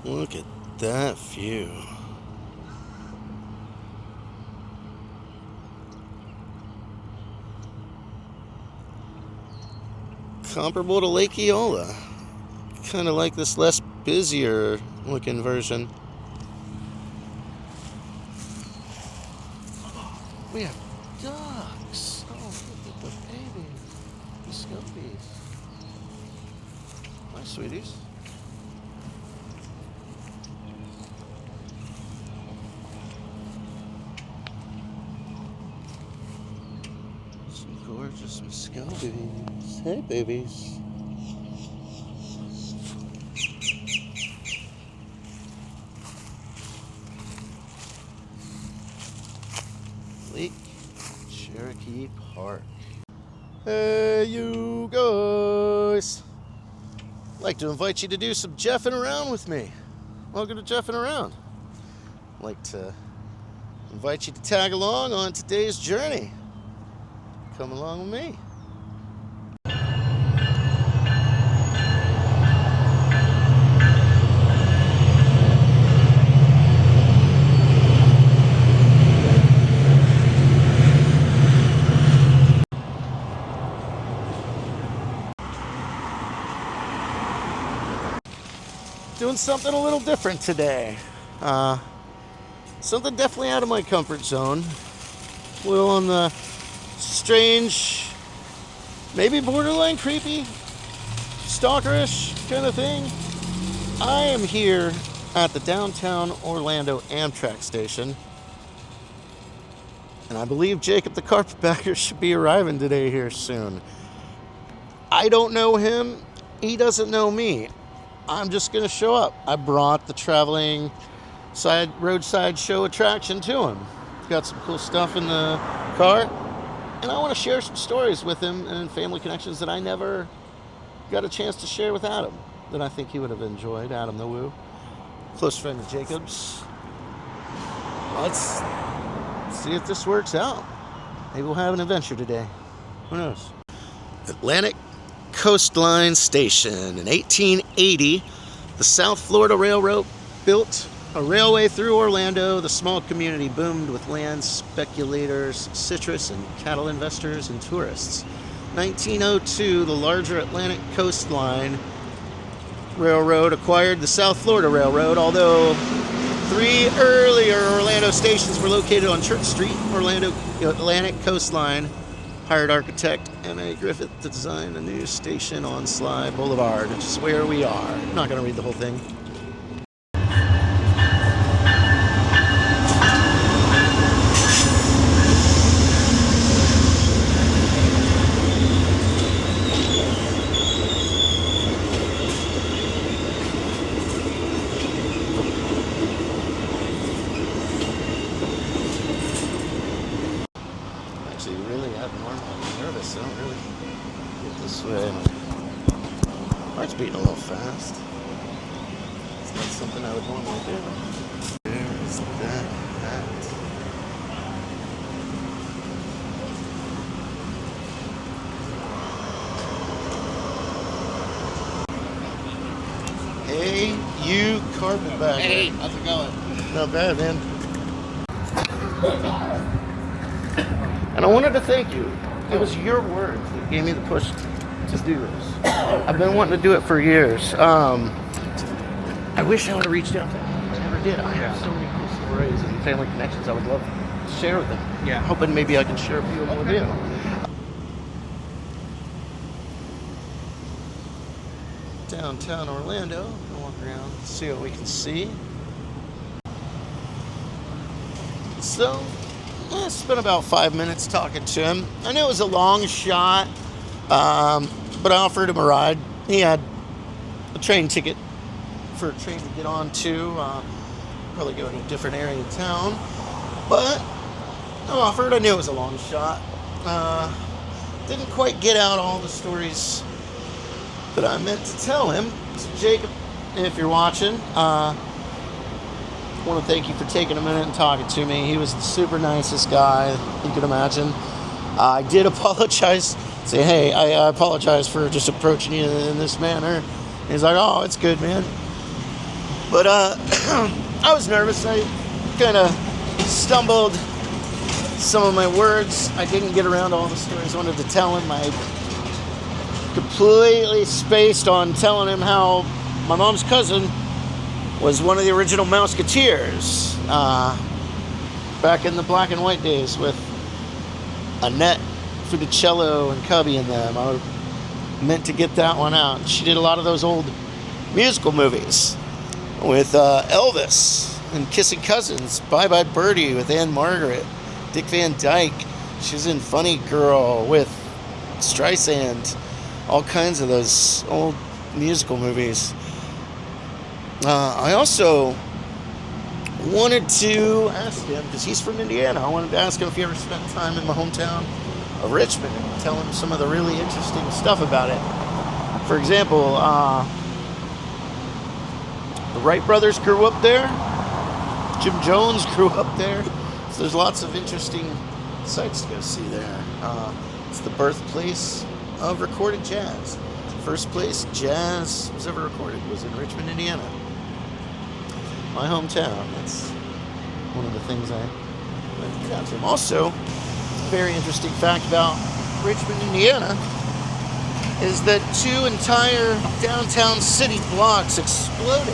Look at that view. Comparable to Lake Eola. Kind of like this less busier looking version. We have ducks. Oh, look at the babies. The scumpies. Hi, sweeties. Some gorgeous muscovies. Hey, babies. Lake Cherokee Park. Hey, you guys. I'd like to invite you to do some jeffing around with me. Welcome to Jeffing Around. I'd like to invite you to tag along on today's journey. Come along with me. Doing something a little different today. Something definitely out of my comfort zone. A little on the strange, maybe borderline creepy, stalkerish kind of thing. I am here at the downtown Orlando Amtrak station, and I believe Jacob the Carpetbagger should be arriving today here soon. I don't know him. He doesn't know me. I'm just going to show up. I brought the traveling roadside show attraction to him. Got some cool stuff in the car, and I want to share some stories with him and family connections that I never got a chance to share with Adam, that I think he would have enjoyed. Adam the Woo, close friend of Jacob's. Let's see if this works out. Maybe we'll have an adventure today. Who knows? Atlantic Coastline Station. In 1880, the South Florida Railroad built a railway through Orlando. The small community boomed with land speculators, citrus and cattle investors, and tourists. 1902, the larger Atlantic Coastline Railroad acquired the South Florida Railroad, although 3 earlier Orlando stations were located on Church Street. Orlando Atlantic Coastline hired architect M.A. Griffith to design a new station on Sly Boulevard, which is where we are. I'm not going to read the whole thing. Actually, really abnormally nervous. I don't really get this way. My heart's beating a little fast. It's not something I would normally do. There's that hat. Hey, you carpetbagger. Hey, how's it going? Not bad, man. And I wanted to thank you. It was your words that gave me the push to do this. I've been wanting to do it for years. I wish I would have reached out to him. I never did. I have so many cool stories and family connections I would love to share with them. Yeah. Hoping maybe I can share a few of them with you. Downtown Orlando. We'll walk around and see what we can see. So, I spent about 5 minutes talking to him. I know it was a long shot, but I offered him a ride. He had a train ticket for a train to get on to, probably go to a different area of town. But I offered. I knew it was a long shot. Didn't quite get out all the stories that I meant to tell him. So Jacob, if you're watching, I want to thank you for taking a minute and talking to me. He was the super nicest guy you could imagine. I did apologize. Say, hey, I apologize for just approaching you in this manner. He's like, oh, it's good, man. But I was nervous. I kind of stumbled some of my words. I didn't get around to all the stories I wanted to tell him. I completely spaced on telling him how my mom's cousin was one of the original Mouseketeers back in the black and white days with Annette Funicello and Cubby in them. I meant to get that one out. She did a lot of those old musical movies with Elvis and Kissing Cousins, Bye Bye Birdie with Anne Margaret, Dick Van Dyke. She's in Funny Girl with Streisand. All kinds of those old musical movies. I also wanted to ask him, because he's from Indiana, I wanted to ask him if he ever spent time in my hometown of Richmond and tell him some of the really interesting stuff about it. For example, the Wright brothers grew up there. Jim Jones grew up there. So there's lots of interesting sights to go see there. It's the birthplace of recorded jazz. First place jazz was ever recorded was in Richmond, Indiana. My hometown. That's one of the things I went to get out to him. Also, very interesting fact about Richmond, Indiana is that 2 entire downtown city blocks exploded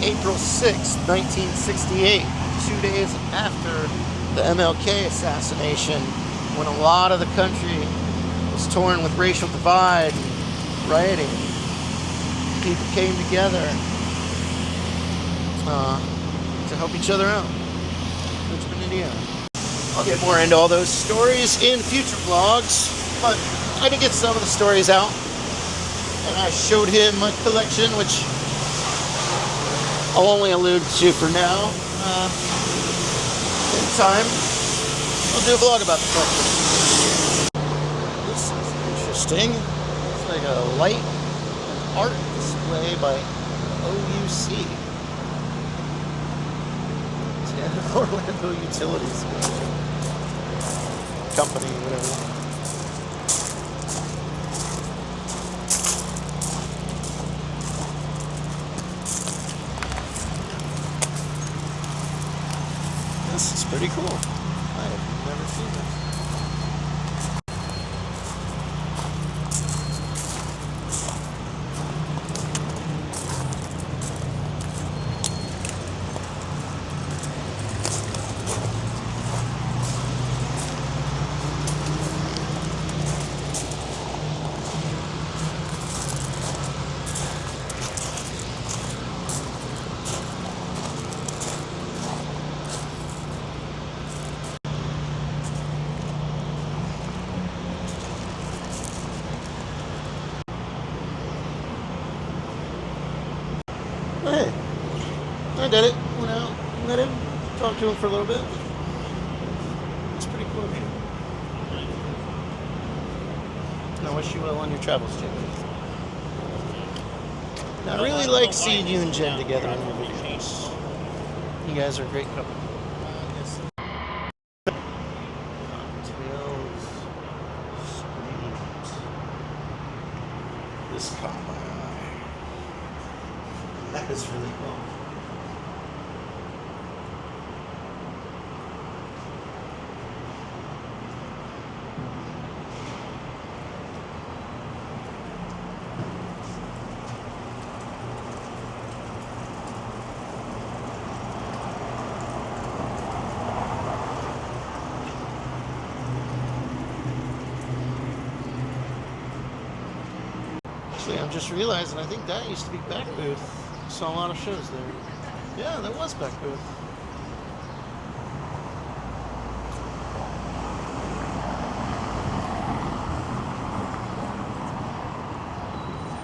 April 6, 1968, 2 days after the MLK assassination, when a lot of the country was torn with racial divide and rioting. People came together to help each other out. Richmond, Indiana. I'll get more into all those stories in future vlogs, but I did get some of the stories out, and I showed him my collection, which I'll only allude to for now. In time, I'll do a vlog about the collection. This is interesting. It's like a light and art display by OUC. Orlando Utilities Company, whatever. This is pretty cool. I have never seen this. Hey, I did it. Went out, met him, talked to him for a little bit. It's pretty cool of you. And I wish you well on your travels, Jacob. I really like seeing you and Jen together in your videos. You guys are a great couple. This caught my eye. That is really cool. Actually, I'm just realizing, I think that used to be back booth. Saw a lot of shows there. Yeah, that was back booth.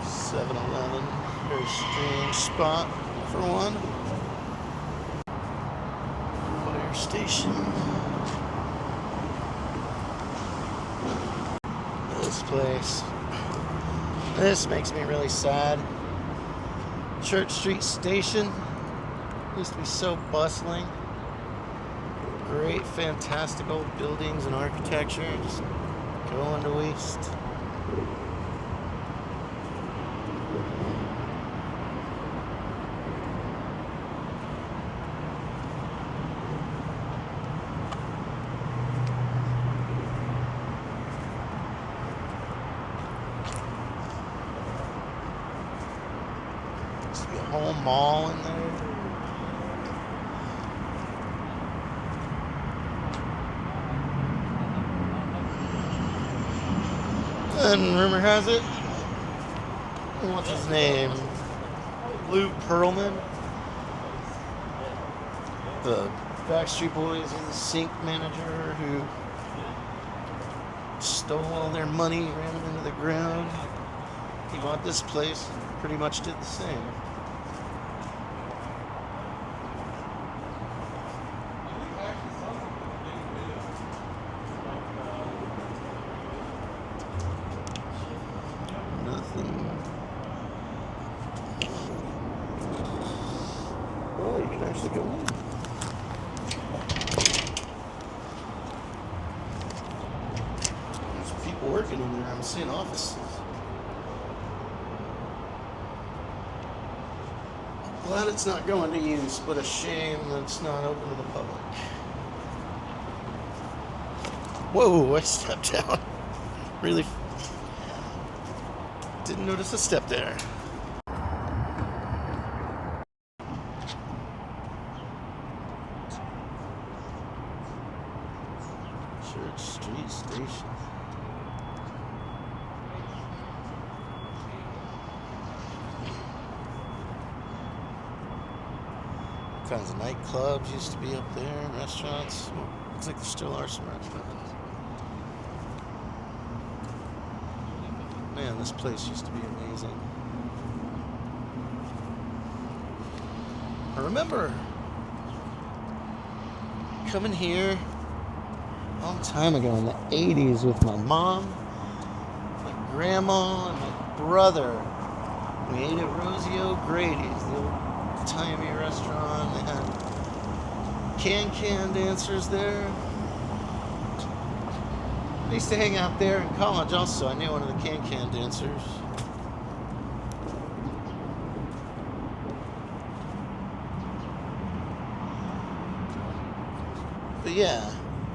.7-Eleven, very strange spot for one. Fire station. This place. This makes me really sad. Church Street Station used to be so bustling. Great, fantastic old buildings and architecture just going to waste. Used to be a whole mall in there. And rumor has it, what's his name? Lou Pearlman, the Backstreet Boys sync manager who stole all their money, ran them into the ground. He bought this place and pretty much did the same. Nothing. Oh, you can actually go in. There's people working in there. I'm seeing offices. Glad it's not going to use, but a shame that it's not open to the public. Whoa, I stepped down. Really didn't notice a step there. Church Street Station. Kinds of nightclubs used to be up there, restaurants. Well, looks like there still are some restaurants. Man, this place used to be amazing. I remember coming here a long time ago in the 80s with my mom, my grandma, and my brother. We ate at Rosie O'Grady's, the old timey restaurant. They had can dancers there. I used to hang out there in college also. I knew one of the can dancers. But yeah,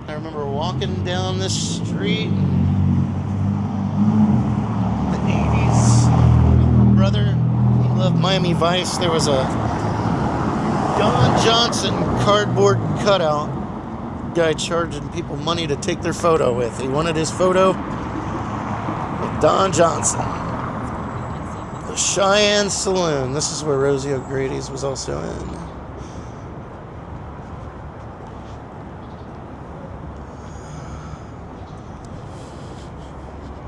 I remember walking down this street in the 80s. My brother, he loved Miami Vice. There was a Don Johnson cardboard cutout guy charging people money to take their photo with. He wanted his photo with Don Johnson. The Cheyenne Saloon. This is where Rosie O'Grady's was also in.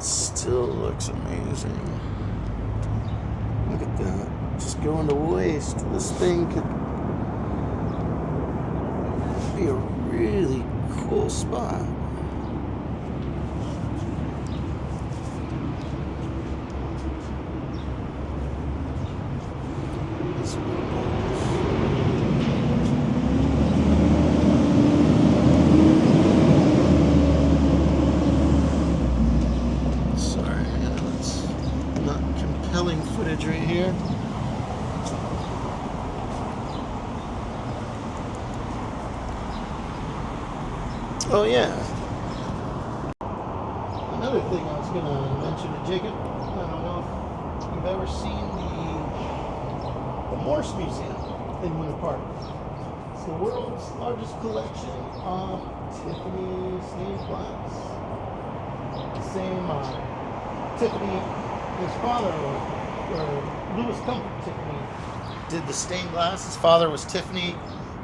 Still looks amazing. Look at that. Just going to waste. This thing could be a really cool spot. Sorry, it's not compelling footage right here. Oh yeah. Another thing I was going to mention to Jacob, I don't know if you've ever seen the Morse Museum in Winter Park. It's the world's largest collection of Tiffany stained glass. The same Tiffany, his father was, or Louis Comfort Tiffany, did the stained glass. His father was Tiffany,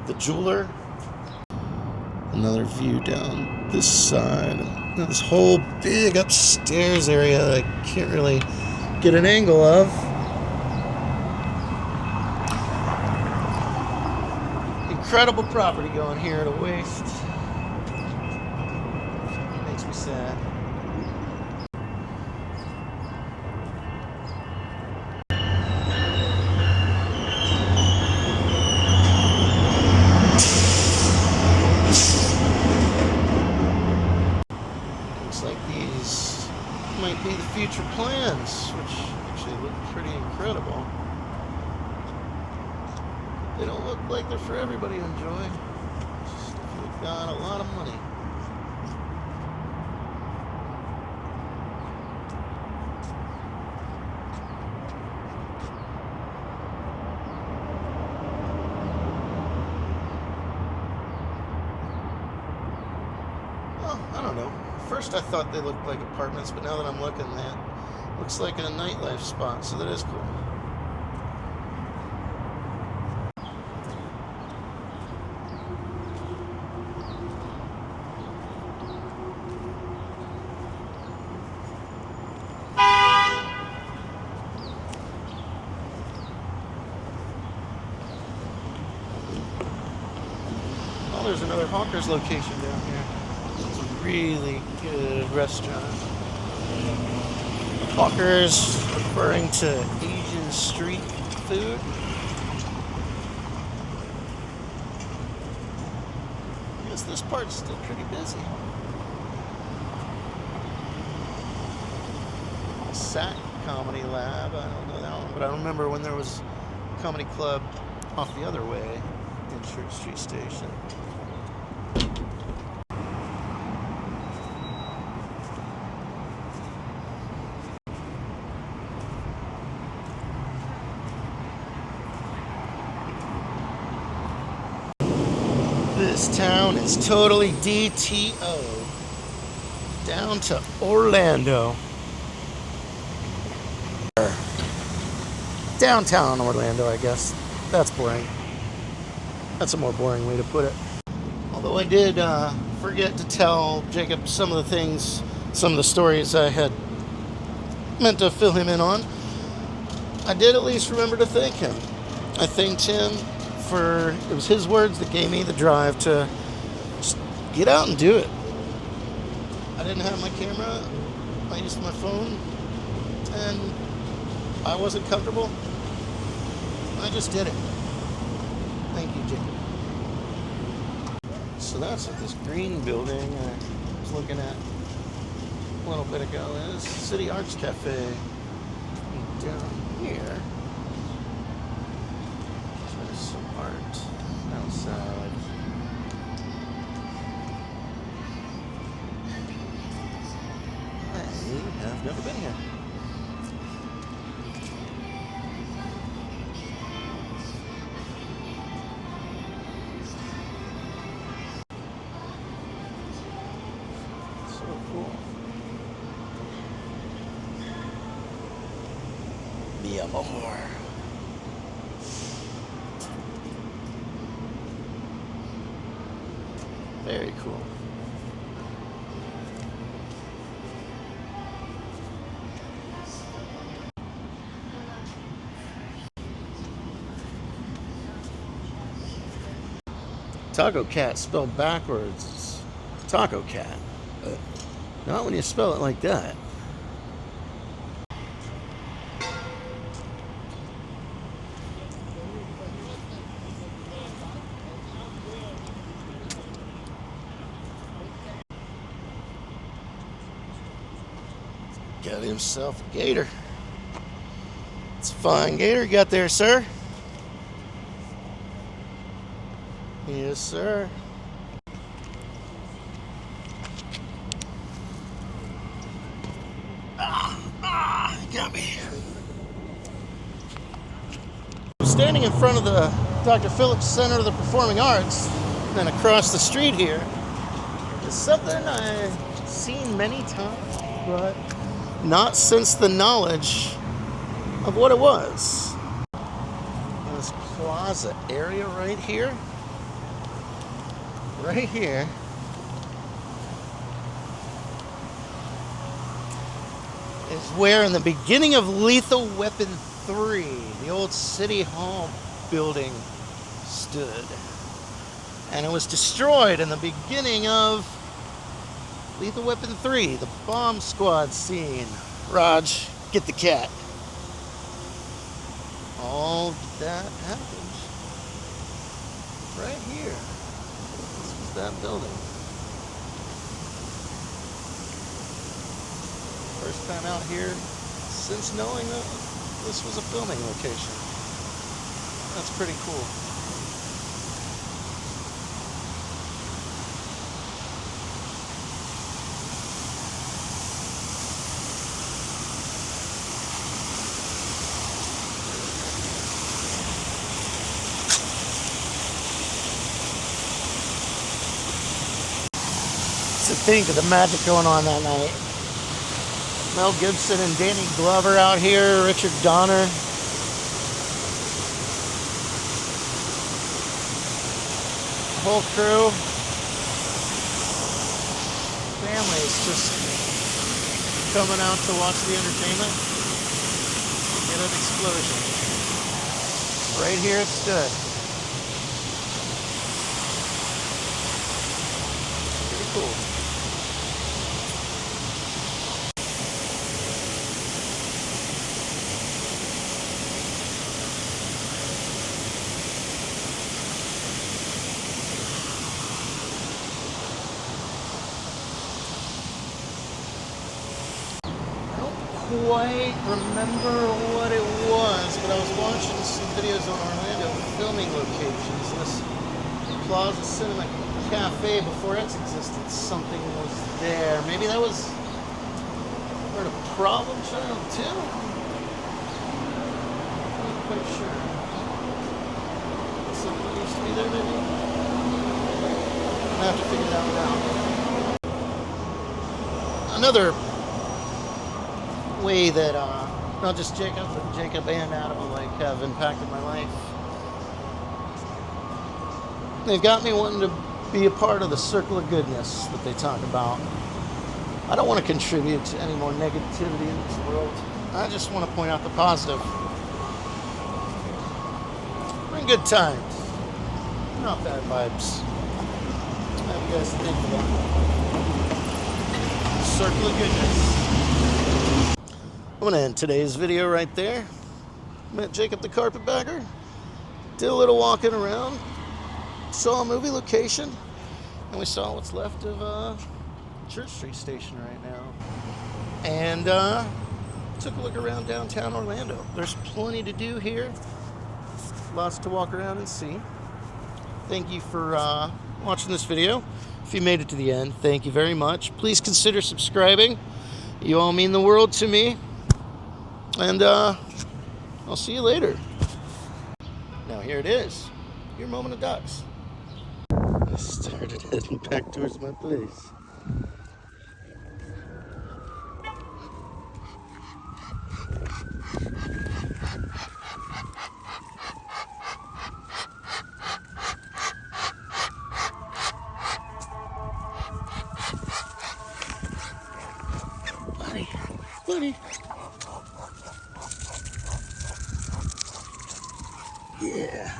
the jeweler. Another view down this side. This whole big upstairs area that I can't really get an angle of. Incredible property going here to waste. Makes me sad. Might be the future plans, which actually look pretty incredible. They don't look like they're for everybody to enjoy. Just if you've got a lot of money. first I thought they looked like apartments, but now that I'm looking, that looks like a nightlife spot, so that is cool. Oh, there's another Hawker's location down here. It's a really good restaurant. Hawker's, referring to Asian street food. I guess this part's still pretty busy. SAC Comedy Lab, I don't know that one, but I remember when there was a comedy club off the other way in Church Street Station. This town is totally DTO. Down to Orlando. Downtown Orlando, I guess. That's boring. That's a more boring way to put it. Although I did forget to tell Jacob some of the things, some of the stories I had meant to fill him in on, I did at least remember to thank him. I thanked him for, it was his words that gave me the drive to just get out and do it. I didn't have my camera, I used my phone, and I wasn't comfortable. I just did it. Thank you, Jacob. So that's what this green building I was looking at a little bit ago is. City Arts Cafe. And down here, there's some art outside. I have never been here. Cool. Mi amor. Very cool. Taco Cat spelled backwards. Taco Cat. Not when you spell it like that. Got himself a gator. It's a fine gator you got there, sir. Yes, sir. Got me. I'm standing in front of the Dr. Phillips Center of the Performing Arts, and across the street here is something I've seen many times, but not since the knowledge of what it was. This plaza area right here, is where in the beginning of Lethal Weapon 3, the old City Hall building stood. And it was destroyed in the beginning of Lethal Weapon 3, the bomb squad scene. Raj, get the cat. All that happened right here. This was that building. First time out here since knowing that this was a filming location. That's pretty cool. It's a think of the magic going on that night? Mel Gibson and Danny Glover out here, Richard Donner. The whole crew. Families just coming out to watch the entertainment. Get an explosion. Right here it stood. Pretty cool. Quite remember what it was, but I was watching some videos on Orlando filming locations. This Plaza Cinema Cafe, before its existence, something was there. Maybe that was part of Problem Child 2? I'm not quite sure. Something used to be there, maybe? I have to figure that one out. Another way that not just Jacob, but Jacob and Adam alike have impacted my life. They've got me wanting to be a part of the circle of goodness that they talk about. I don't want to contribute to any more negativity in this world. I just want to point out the positive. Bring good times, not bad vibes. I have you guys to think about. Circle of goodness. I'm going to end today's video right there. Met Jacob the Carpetbagger. Did a little walking around. Saw a movie location. And we saw what's left of Church Street Station right now. And took a look around downtown Orlando. There's plenty to do here. Lots to walk around and see. Thank you for watching this video. If you made it to the end, thank you very much. Please consider subscribing. You all mean the world to me. And I'll see you later. Now here it is, your moment of ducks. I started heading back towards my place. Buddy. Yeah.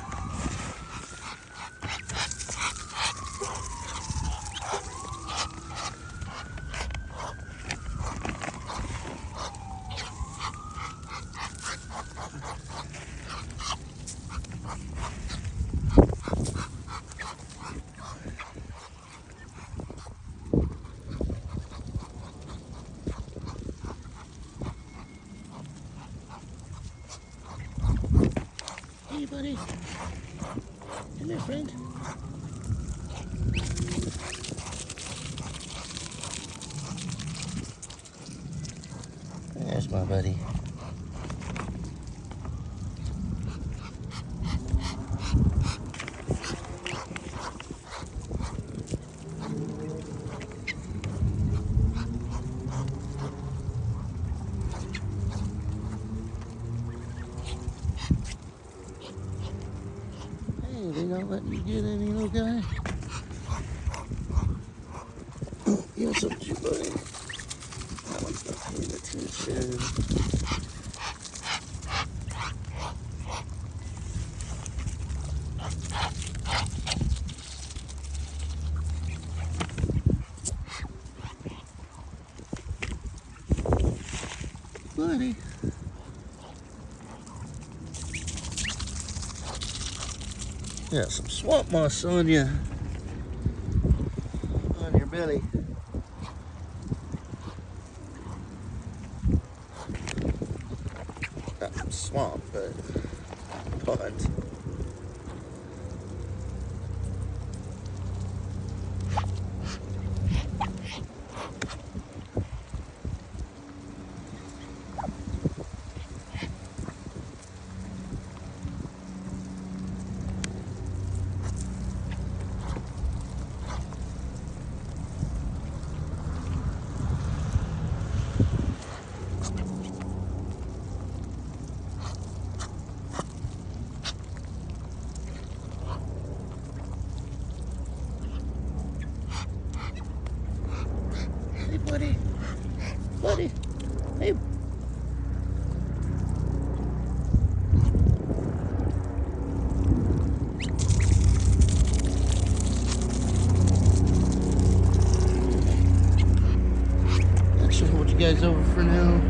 Hey, buddy. Come here, friend. There's my buddy. They don't let you get any, little guy. Yes, up to you, buddy. That one's not paying attention. Buddy. Yeah, some swamp moss on you, on your belly. Not swamp, but pond. guys over for now.